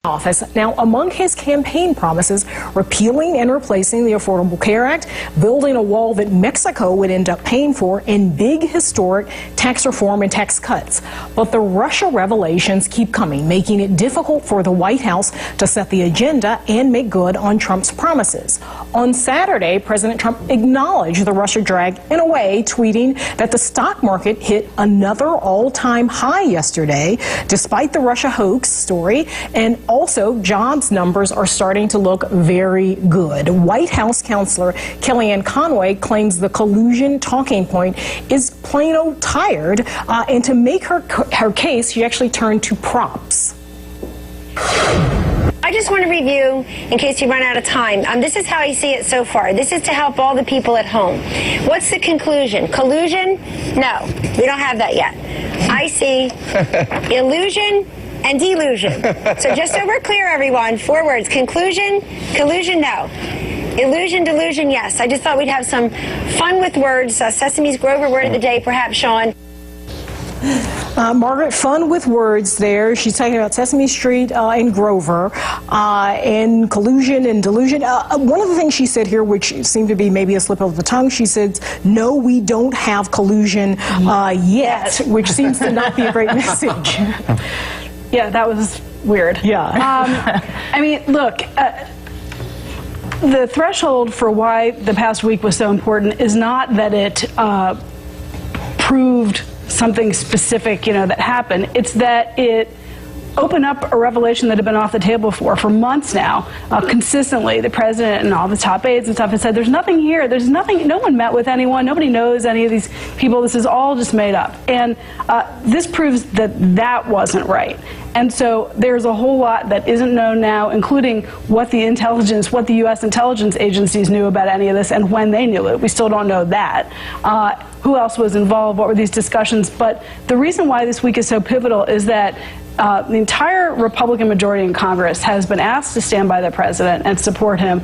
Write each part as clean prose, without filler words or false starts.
office. Now, among his campaign promises, repealing and replacing the Affordable Care Act, building a wall that Mexico would end up paying for, and big historic tax reform and tax cuts. But the Russia revelations keep coming, making it difficult for the White House to set the agenda and make good on Trump's promises. On Saturday, President Trump acknowledged the Russia drag in a way, tweeting that the stock market hit another all-time high yesterday, despite the Russia hoax story, and also jobs numbers are starting to look very good. White House counselor Kellyanne Conway claims the collusion talking point is plain old tired, and to make her case, she actually turned to props. I just want to review, in case you run out of time. This is how I see it so far. This is to help all the people at home. What's the conclusion? Collusion? No, we don't have that yet. I see illusion and delusion. So just so we're clear, everyone, 4 words. Conclusion, collusion, no. Illusion, delusion, yes. I just thought we'd have some fun with words. Sesame's Grover word of the day, perhaps, Sean. Margaret, fun with words there. She's talking about Sesame Street and Grover and collusion and delusion. One of the things she said here, which seemed to be maybe a slip of the tongue, she said, no, we don't have collusion yet, which seems to not be a great message. Yeah, that was weird. Yeah. I mean, look, the threshold for why the past week was so important is not that it proved something specific, that happened. It's that it opened up a revelation that had been off the table for months now. Consistently, the president and all the top aides and stuff had said, there's nothing here. There's nothing. No one met with anyone. Nobody knows any of these people. This is all just made up. And this proves that that wasn't right. And so there's a whole lot that isn't known now, including what the U.S. intelligence agencies knew about any of this and when they knew it. We still don't know that. Who else was involved? What were these discussions? But the reason why this week is so pivotal is that the entire Republican majority in Congress has been asked to stand by the president and support him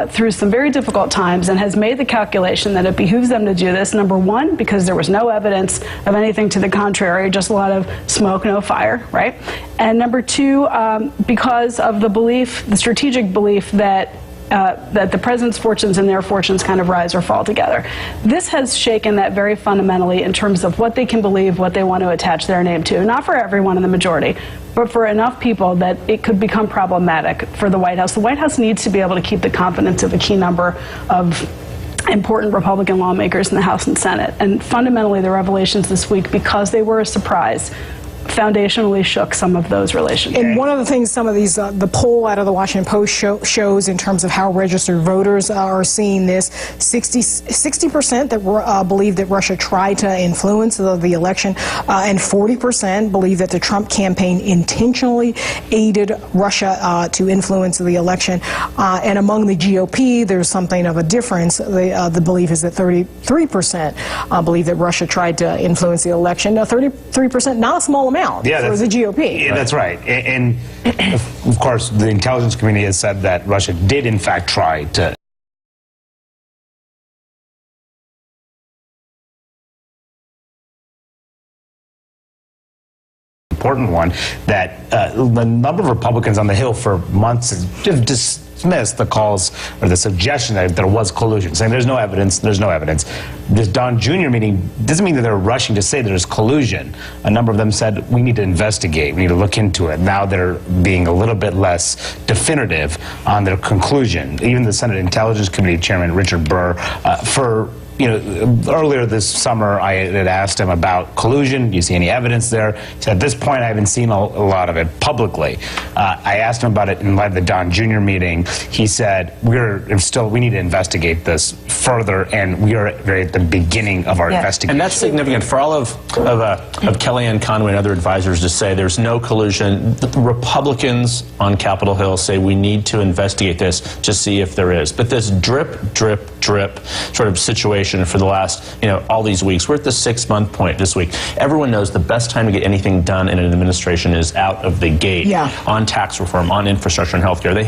through some very difficult times, and has made the calculation that it behooves them to do this. Number one, because there was no evidence of anything to the contrary, just a lot of smoke, no fire, right? And number two, because of the belief, the strategic belief that the president's fortunes and their fortunes kind of rise or fall together. This has shaken that very fundamentally in terms of what they can believe, what they want to attach their name to. Not for everyone in the majority, but for enough people that it could become problematic for the White House. The White House needs to be able to keep the confidence of a key number of important Republican lawmakers in the House and Senate. And fundamentally, the revelations this week, because they were a surprise, foundationally shook some of those relationships. And one of the things some of these, the poll out of the Washington Post shows in terms of how registered voters are seeing this, 60% that believe that Russia tried to influence the election, and 40% believe that the Trump campaign intentionally aided Russia to influence the election. And among the GOP, there's something of a difference. The belief is that 33% believe that Russia tried to influence the election. Now, 33%, not a small amount. Yeah, for the GOP. Yeah, that's right. And of course, the intelligence community has said that Russia did, in fact, try to important one, that the number of Republicans on the Hill for months has just dismissed the calls or the suggestion that there was collusion, saying there's no evidence, there's no evidence. This Don Jr. meeting doesn't mean that they're rushing to say there's collusion. A number of them said, we need to investigate, we need to look into it. Now they're being a little bit less definitive on their conclusion. Even the Senate Intelligence Committee Chairman Richard Burr, earlier this summer, I had asked him about collusion. Do you see any evidence there? He said, at this point, I haven't seen a lot of it publicly. I asked him about it in light of the Don Jr. meeting. He said, we need to investigate this further, and we are very at the beginning of our investigation. And that's significant for all of Kellyanne Conway and other advisors to say there's no collusion. The Republicans on Capitol Hill say we need to investigate this to see if there is. But this drip, drip, drip sort of situation for the last, all these weeks. We're at the 6-month point this week. Everyone knows the best time to get anything done in an administration is out of the gate on tax reform, on infrastructure and healthcare. They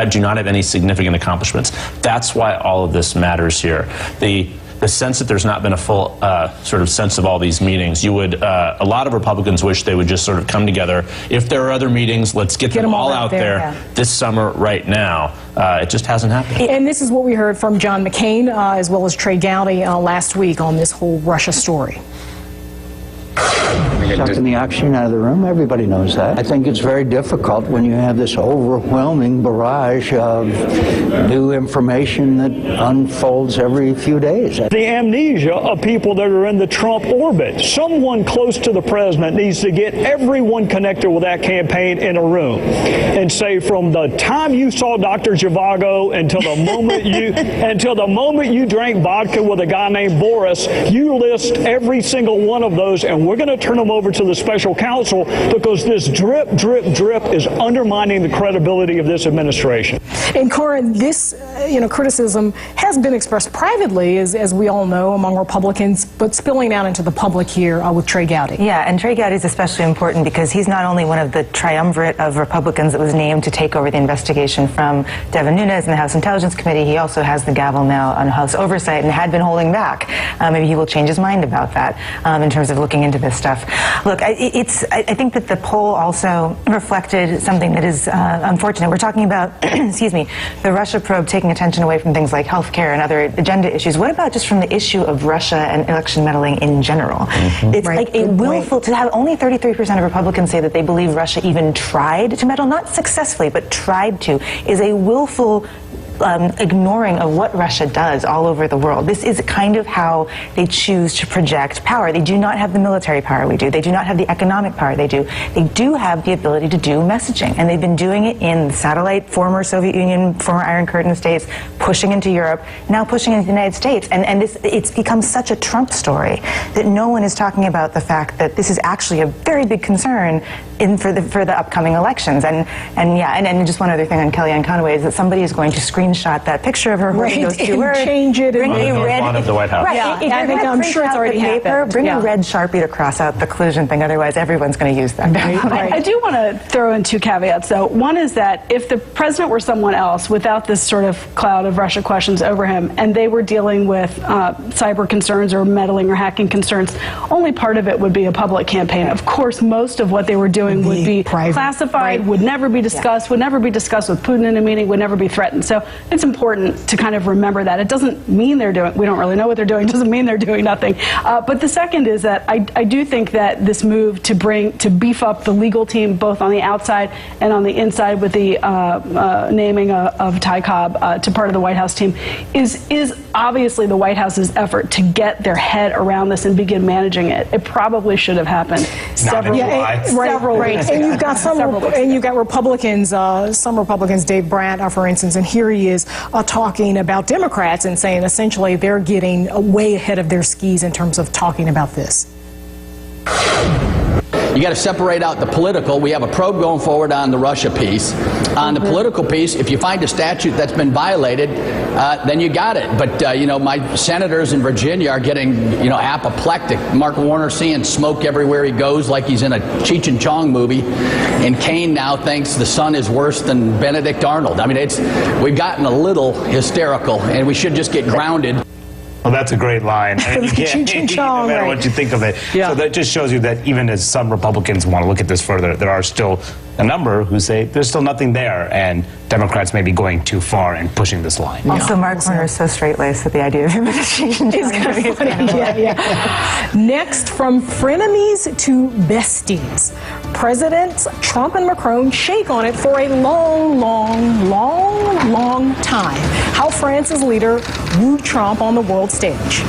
do not have any significant accomplishments. That's why all of this matters here. The the sense that there's not been a full sort of sense of all these meetings. You would, a lot of Republicans wish they would just sort of come together. If there are other meetings, let's get them all out there this summer right now. It just hasn't happened. And this is what we heard from John McCain as well as Trey Gowdy last week on this whole Russia story. Sucking the oxygen out of the room, everybody knows that. I think it's very difficult when you have this overwhelming barrage of new information that unfolds every few days. The amnesia of people that are in the Trump orbit. Someone close to the president needs to get everyone connected with that campaign in a room and say, from the time you saw Dr. Zhivago until the moment you drank vodka with a guy named Boris, you list every single one of those, and we're going to turn them over to the special counsel, because this drip is undermining the credibility of this administration. And Corin, this criticism has been expressed privately, as we all know, among Republicans, but spilling out into the public here with Trey Gowdy. Yeah, and Trey Gowdy is especially important because he's not only one of the triumvirate of Republicans that was named to take over the investigation from Devin Nunes in the House Intelligence Committee, he also has the gavel now on House Oversight and had been holding back. Maybe he will change his mind about that in terms of looking into this stuff. Look, I think that the poll also reflected something that is unfortunate. We're talking about, excuse me, the Russia probe taking attention away from things like healthcare and other agenda issues. What about just from the issue of Russia and election meddling in general? It's like a willful, to have only 33% of Republicans say that they believe Russia even tried to meddle, not successfully, but tried to, is a willful ignoring of what Russia does all over the world. This is kind of how they choose to project power. They do not have the military power we do. They do not have the economic power they do. They do have the ability to do messaging, and they've been doing it in the satellite, former Soviet Union, former Iron Curtain states, pushing into Europe, now pushing into the United States. And it's become such a Trump story that no one is talking about the fact that this is actually a very big concern for the upcoming elections. And just one other thing on Kellyanne Conway is that somebody is going to screenshot that picture of her holding those two words, change it, bring a red of the White House. Right, I'm sure it's already happened. Bring a red Sharpie to cross out the collusion thing. Otherwise, everyone's going to use that. I do want to throw in two caveats, though. One is that if the president were someone else, without this sort of cloud of Russia questions over him, and they were dealing with cyber concerns or meddling or hacking concerns, only part of it would be a public campaign. Of course, most of what they were doing would be private, classified, would never be discussed, would never be discussed with Putin in a meeting, would never be threatened. So it's important to kind of remember that. It doesn't mean they're doing, we don't really know what they're doing, it doesn't mean they're doing nothing. But the second is that I do think that this move to beef up the legal team, both on the outside and on the inside, with the naming of Ty Cobb to part of the White House team, is obviously the White House's effort to get their head around this and begin managing it. It probably should have happened several ways. And you've got Republicans, some Republicans, Dave Brandt, for instance, and here he is talking about Democrats and saying essentially they're getting way ahead of their skis in terms of talking about this. You got to separate out the political. We have a probe going forward on the Russia piece. On the political piece, if you find a statute that's been violated, then you got it. But, my senators in Virginia are getting, apoplectic. Mark Warner seeing smoke everywhere he goes like he's in a Cheech and Chong movie. And Kane now thinks the sun is worse than Benedict Arnold. I mean, we've gotten a little hysterical, and we should just get grounded. Well, that's a great line. No matter what you think of it. Yeah. So that just shows you that even as some Republicans want to look at this further, there are still a number who say there's still nothing there, and Democrats may be going too far and pushing this line. Also, Mark Warner is so straight-laced that the idea of him changing is kind of funny. Next, from frenemies to besties, Presidents Trump and Macron shake on it for a long time. How France's leader wooed Trump on the world stage.